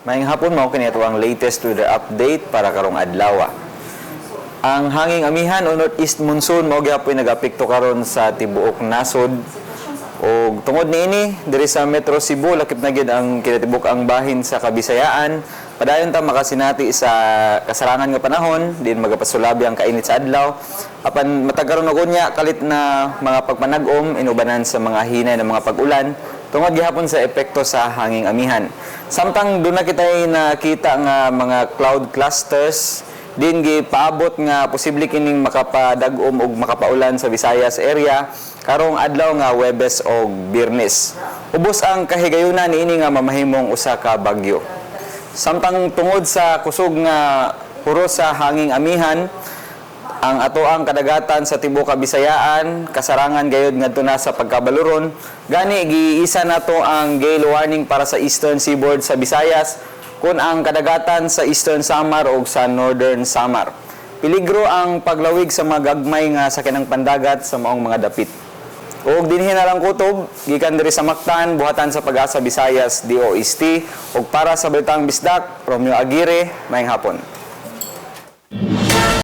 Maayong hapon mao kini ato ang latest weather update para karong adlaw. Ang hanging amihan o northeast monsoon mao gyapon nagapekto karon sa tibuok nasod. O tungod niini diri sa Metro Cebu lakip na gyud ang kinatibuk ang bahin sa Kabisayaan. Padayon ta makasinati sa kasarangan nga panahon, din magapasulabi ang kainit sa adlaw. Apan matagaron og unya kalit na mga pagpanag-om inubanan sa mga hinay ng mga pag-ulan tungod gihapon sa epekto sa hanging amihan. Samtang doon na kita nakita nga mga cloud clusters, din gipaabot nga posible kining makapadag-om ug makapaulan sa Visayas area karong adlaw nga Huwebes o Biyernes. Ubos ang kahigayunan niini nga mamahimong usa ka bagyo. Samtang tungod sa kusog nga puros sa hanging amihan, ang atoang kadagatan sa tibuok Kabisayaan, kasarangan gayud ngadto na sa pagkabaluron, gani giisa nato ang gale warning para sa Eastern Seaboard sa Visayas kun ang kadagatan sa Eastern Samar ug sa Northern Samar. Peligro ang paglawig sa mga gagmay nga sakinang pandagat sa maong mga dapit. Ug dinhi na lang kutob gikan diri sa Mactan buhatan sa Pag-asa Visayas DOST ug para sa Balitang Bisdak, Romeo Aguirre, maayong hapon.